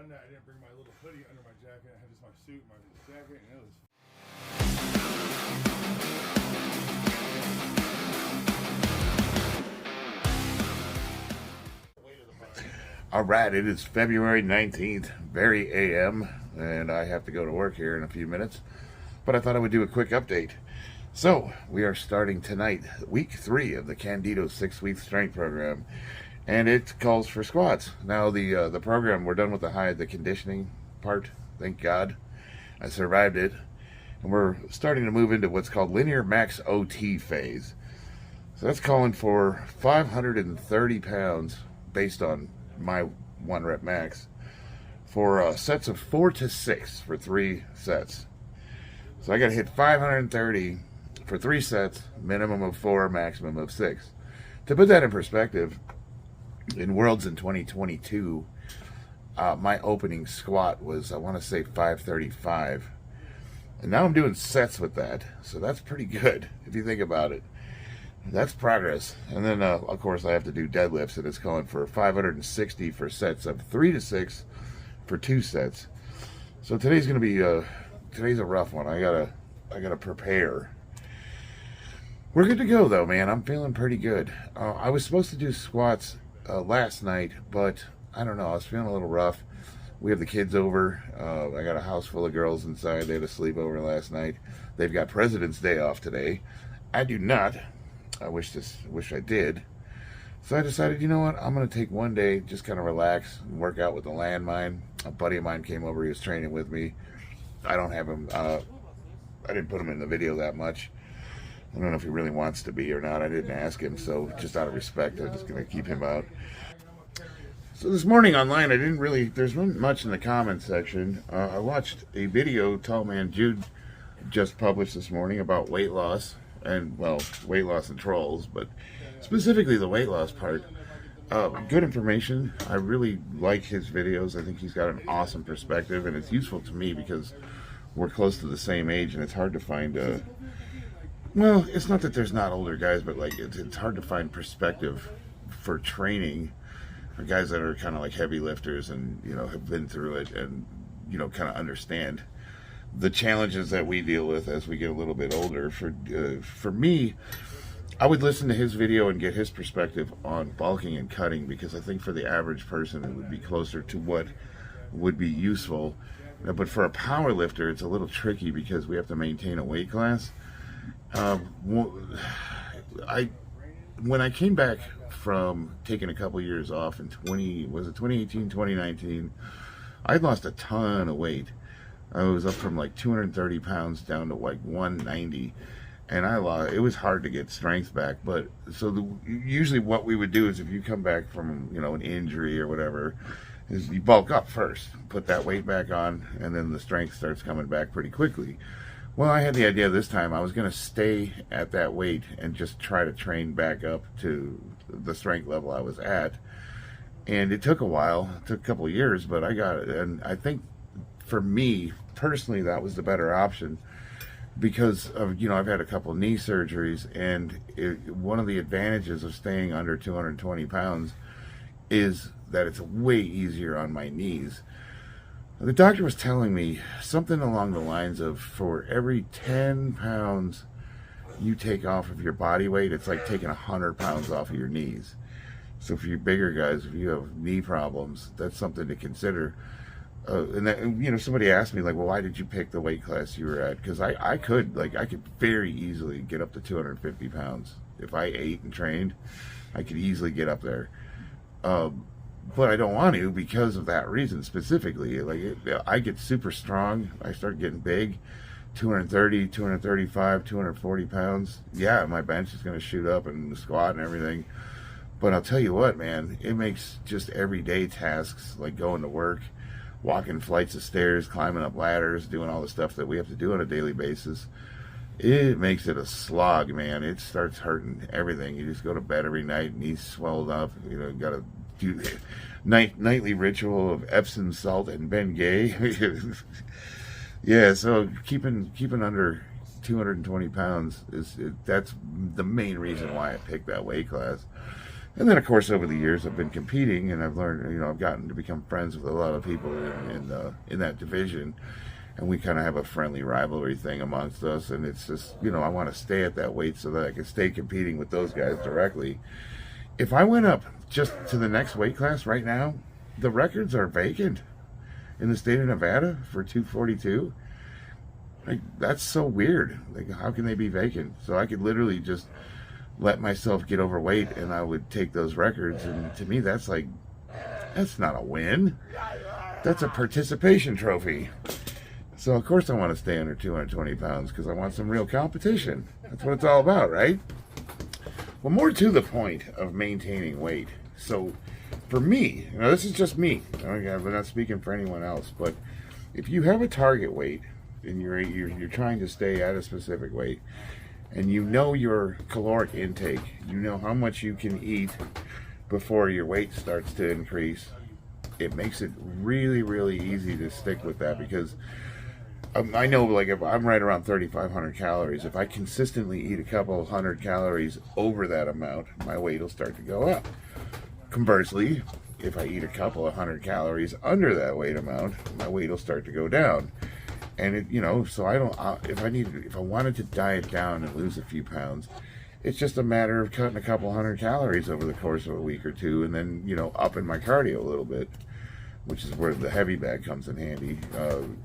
done that, I didn't bring my little hoodie under my jacket. I had just my suit, my jacket, and it was. All right, it is February 19th, very AM, and I have to go to work here in a few minutes. But I thought I would do a quick update. So, we are starting tonight, week 3 of the Candito 6-week strength program. And it calls for squats. Now, the program, we're done with the conditioning part, thank God. I survived it. And we're starting to move into what's called linear max OT phase. So that's calling for 530 pounds based on my 1 rep max for sets of 4 to 6 for 3 sets. So I got to hit 530 for 3 sets, minimum of 4, maximum of 6. To put that in perspective, in Worlds in 2022, my opening squat was, I want to say, 535. And now I'm doing sets with that, so that's pretty good if you think about it. That's progress. And then, of course, I have to do deadlifts, and it's calling for 560 for sets of 3 to 6 for 2 sets. So today's gonna be today's a rough one. I gotta prepare. We're good to go though, man. I'm feeling pretty good. I was supposed to do squats last night, but I don't know. I was feeling a little rough. We have the kids over. I got a house full of girls inside. They had a sleepover last night. They've got President's Day off today. I do not. I wish I did. So I decided, you know what? I'm going to take one day, just kind of relax and work out with the landmine. A buddy of mine came over. He was training with me. I don't have him. I didn't put him in the video that much. I don't know if he really wants to be or not. I didn't ask him, so just out of respect, I'm just going to keep him out. So this morning online, there's not much in the comments section. I watched a video Tall Man Jude just published this morning about weight loss. And, well, weight loss and trolls, but specifically the weight loss part. Good information. I really like his videos. I think he's got an awesome perspective, and it's useful to me because we're close to the same age, and it's hard to find well, it's not that there's not older guys, but like it's hard to find perspective for training for guys that are kind of like heavy lifters and, you know, have been through it and, you know, kind of understand the challenges that we deal with as we get a little bit older. For me, I would listen to his video and get his perspective on bulking and cutting, because I think for the average person it would be closer to what would be useful. But for a power lifter, it's a little tricky because we have to maintain a weight class. When I came back from taking a couple years off in 2018, 2019, I'd lost a ton of weight. I was up from like 230 pounds down to like 190, and it was hard to get strength back. But so usually what we would do is, if you come back from, you know, an injury or whatever, is you bulk up first, put that weight back on, and then the strength starts coming back pretty quickly. Well, I had the idea this time I was going to stay at that weight and just try to train back up to the strength level I was at. And it took a while, it took a couple of years, but I got it. And I think for me personally, that was the better option, because of, you know, I've had a couple of knee surgeries, and one of the advantages of staying under 220 pounds is that it's way easier on my knees. The doctor was telling me something along the lines of, for every 10 pounds you take off of your body weight, it's like taking 100 pounds off of your knees. So for you bigger guys, if you have knee problems, that's something to consider. And that, you know, somebody asked me, like, well, why did you pick the weight class you were at? Because I could very easily get up to 250 pounds. If I ate and trained, I could easily get up there. But I don't want to, because of that reason specifically. Like, I get super strong, I start getting big, 230, 235, 240 pounds. Yeah, my bench is going to shoot up, and the squat and everything. But I'll tell you what, man, it makes just everyday tasks, like going to work, walking flights of stairs, climbing up ladders, doing all the stuff that we have to do on a daily basis, it makes it a slog, man. It starts hurting everything. You just go to bed every night, knees swelled up, you know, got to do nightly ritual of Epsom salt and Bengay. Yeah, so keeping under 220 pounds that's the main reason why I picked that weight class. And then, of course, over the years, I've been competing, and I've learned, I've gotten to become friends with a lot of people in that division, and we kind of have a friendly rivalry thing amongst us. And it's just, I want to stay at that weight so that I can stay competing with those guys directly. If I went up just to the next weight class right now, the records are vacant in the state of Nevada for 242. Like, that's so weird. Like, how can they be vacant? So I could literally just let myself get overweight and I would take those records, and to me that's not a win. That's a participation trophy. So of course I want to stay under 220 pounds because I want some real competition. That's what it's all about, right? Well, more to the point of maintaining weight. So for me, this is just me, we're not speaking for anyone else, but if you have a target weight and you're trying to stay at a specific weight, and your caloric intake, how much you can eat before your weight starts to increase, it makes it really, really easy to stick with that, because I know, like, if I'm right around 3,500 calories, if I consistently eat a couple of hundred calories over that amount, my weight will start to go up. Conversely, if I eat a couple of hundred calories under that weight amount, my weight will start to go down. And so if I wanted to diet down and lose a few pounds, it's just a matter of cutting a couple hundred calories over the course of a week or two, and then, upping my cardio a little bit, which is where the heavy bag comes in handy.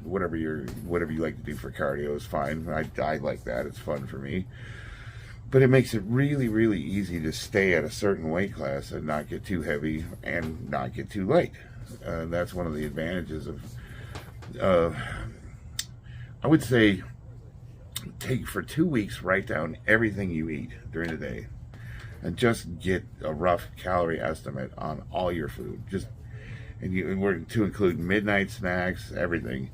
Whatever you like to do for cardio is fine. I like that. It's fun for me. But it makes it really, really easy to stay at a certain weight class and not get too heavy and not get too light. That's one of the advantages of I would say take for 2 weeks, write down everything you eat during the day and just get a rough calorie estimate on all your food. And we're to include midnight snacks, everything.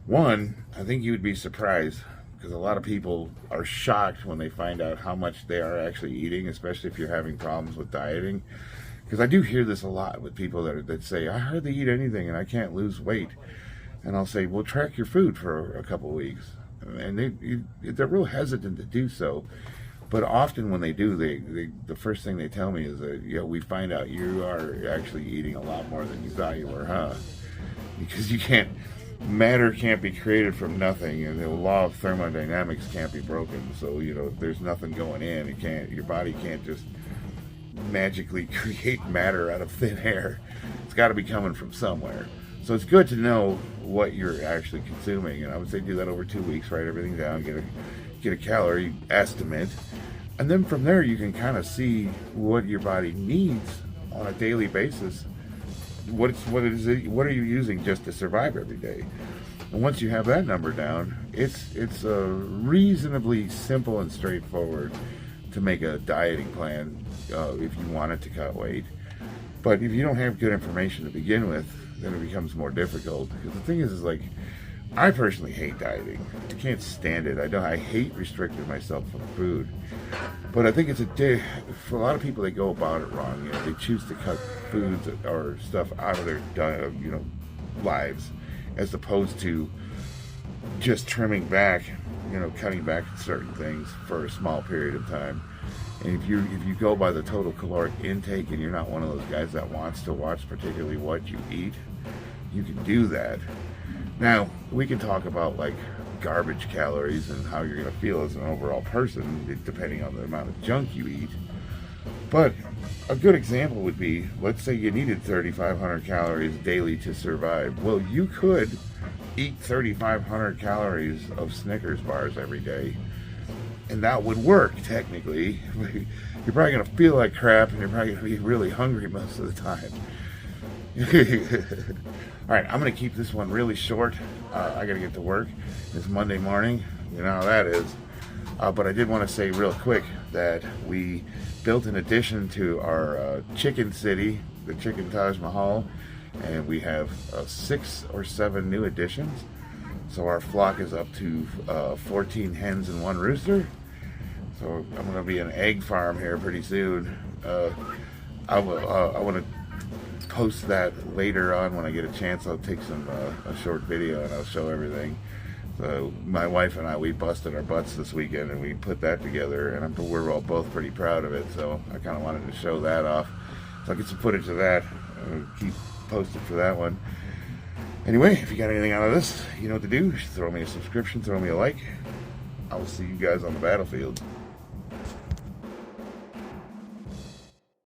One, I think you would be surprised, because a lot of people are shocked when they find out how much they are actually eating, especially if you're having problems with dieting. Because I do hear this a lot with people that say, I hardly eat anything and I can't lose weight. And I'll say, well, track your food for a couple of weeks. And they're real hesitant to do so. But often when they do, the first thing they tell me is that, we find out you are actually eating a lot more than you thought you were, huh? Because matter can't be created from nothing, and the law of thermodynamics can't be broken. So, there's nothing going in. Your body can't just magically create matter out of thin air. It's got to be coming from somewhere. So it's good to know what you're actually consuming, and I would say do that over 2 weeks. Write everything down, get a calorie estimate, and then from there you can kind of see what your body needs on a daily basis. What are you using just to survive every day? And once you have that number down, it's reasonably simple and straightforward to make a dieting plan if you wanted to cut weight. But if you don't have good information to begin with, then it becomes more difficult. Because the thing is like, I personally hate dieting. I can't stand it. I hate restricting myself from food. But I think for a lot of people, they go about it wrong. They choose to cut foods or stuff out of their lives, as opposed to just trimming back, cutting back certain things for a small period of time. And if you go by the total caloric intake, and you're not one of those guys that wants to watch particularly what you eat, you can do that. Now, we can talk about like garbage calories and how you're going to feel as an overall person, depending on the amount of junk you eat. But a good example would be, let's say you needed 3,500 calories daily to survive. Well, you could eat 3,500 calories of Snickers bars every day, and that would work technically. You're probably going to feel like crap, and you're probably going to be really hungry most of the time. All right, I'm going to keep this one really short. I got to get to work. It's Monday morning. You know how that is. But I did want to say real quick that we built an addition to our Chicken City, the Chicken Taj Mahal, and we have 6 or 7 new additions. So our flock is up to 14 hens and 1 rooster. So I'm going to be an egg farm here pretty soon. I want to post that later on when I get a chance. I'll take a short video and I'll show everything. So my wife and I, we busted our butts this weekend and we put that together, and we're all both pretty proud of it. So I kind of wanted to show that off. So I'll get some footage of that. Keep posted for that one. Anyway, if you got anything out of this, you know what to do. Throw me a subscription, throw me a like. I will see you guys on the battlefield.